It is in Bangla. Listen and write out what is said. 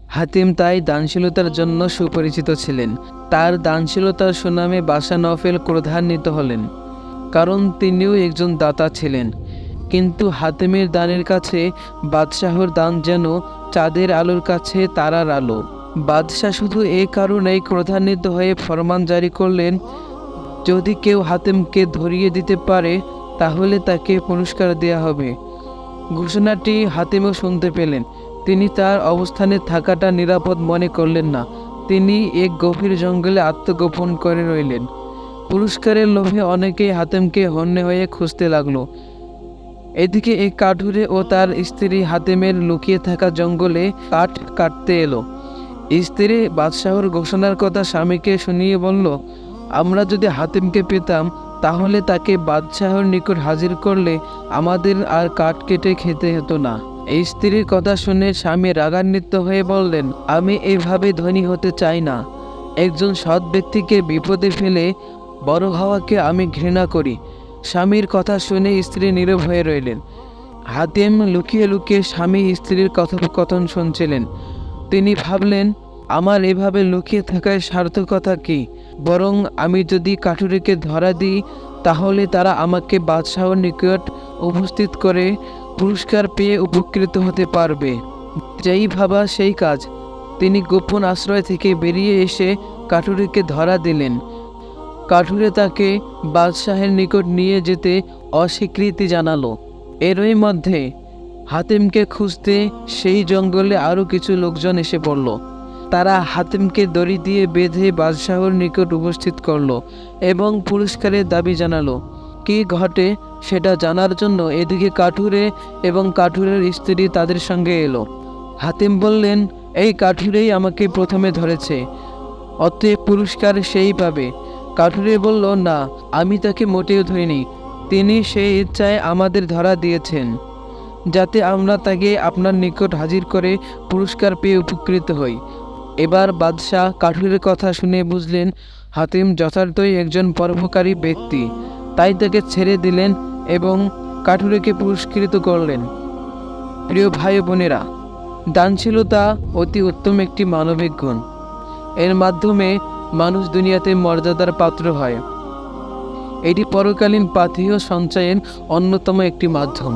হাতিম তাই দানশীলতার জন্য সুপরিচিত ছিলেন। তার দানশীলতার সুনামে বাদশা নওফেল ক্রোধান্বিত হলেন, কারণ তিনিও একজন দাতা ছিলেন। কিন্তু হাতিমের দানের কাছে বাদশাহর দান যেন চাঁদের আলোর কাছে তারার আলো। বাদশাহ শুধু এই কারণেই ক্রোধান্বিত হয়ে ফরমান জারি করলেন, যদি কেউ হাতিমকে ধরিয়ে দিতে পারে তাহলে তাকে পুরস্কার দেয়া হবে। ঘোষণাটি হাতিমও শুনতে পেলেন। তিনি তার অবস্থানে থাকাটা নিরাপদ মনে করলেন না। তিনি এক গভীর জঙ্গলে আত্মগোপন করে রইলেন। পুরস্কারের লোভে অনেকেই হাতিমকে হন্যে হয়ে খুঁজতে লাগলো। এদিকে এক কাঠুরে ও তার স্ত্রী হাতিমের লুকিয়ে থাকা জঙ্গলে কাঠ কাটতে এলো। স্ত্রী বাদশাহর ঘোষণার কথা স্বামীকে শুনিয়ে বলল, আমরা যদি হাতিমকে পেতাম তাহলে তাকে বাদশাহর নিকট হাজির করলে আমাদের আর কাঠ কেটে খেতে হতো না। এই স্ত্রীর কথা শুনে স্বামী রাগান্বিত হয়ে বললেন, আমি এভাবে ধনী হতে চাই না। একজন সৎ ব্যক্তিকে বিপদে ফেলে বড় হওয়াকে আমি ঘৃণা করি। স্বামীর কথা শুনে স্ত্রী নীরব হয়ে রইলেন। হাতিম লুকিয়ে লুকিয়ে স্বামী স্ত্রীর কথোপকথন শুনছিলেন। তিনি ভাবলেন, আমার এভাবে লুকিয়ে থাকার সার্থকতা কি? বরং আমি যদি কাঠুরিকে ধরা দিই তাহলে তারা আমাকে বাদশাহর নিকট উপস্থিত করে পুরস্কার পেয়ে উপকৃত হতে পারবে। যেই ভাবা সেই কাজ। তিনি গোপন আশ্রয় থেকে বেরিয়ে এসে কাঠুরিকে ধরা দিলেন। কাঠুরে তাকে বাদশাহের নিকট নিয়ে যেতে অস্বীকৃতি জানালো। এরই মধ্যে হাতিমকে খুঁজতে সেই জঙ্গলে আরও কিছু লোকজন এসে পড়ল। তারা হাতিমকে দড়ি দিয়ে বেঁধে বাদশাহর নিকট উপস্থিত করলো এবং পুরস্কারের দাবি জানালো। কি ঘটে সেটা জানার জন্য এদিকে কাঠুরে এবং কাঠুরের স্ত্রী তাদের সঙ্গে এলো। হাতিম বললেন, এই কাঠুরেই আমাকে প্রথমে ধরেছে, অতএব পুরস্কার সেই পাবে। কাঠুরে বলল, না, আমি তাকে মোটেও ধরিনি। তিনি সেই ইচ্ছায় আমাদের ধরা দিয়েছেন, যাতে আমরা তাকে আপনার নিকট হাজির করে পুরস্কার পেয়ে উপকৃত হই। এবার বাদশাহ কাঠুরের কথা শুনে বুঝলেন হাতিম যথার্থই একজন পরোপকারী ব্যক্তি, তাই তাকে ছেড়ে দিলেন এবং কাঠুরেকে পুরস্কৃত করলেন। প্রিয় ভাই বোনেরা, দানশীলতা অতি উত্তম একটি মানবিক গুণ। এর মাধ্যমে মানুষ দুনিয়াতে মর্যাদার পাত্র হয়। এটি পরকালীন পাথেয় সঞ্চয়ের অন্যতম একটি মাধ্যম।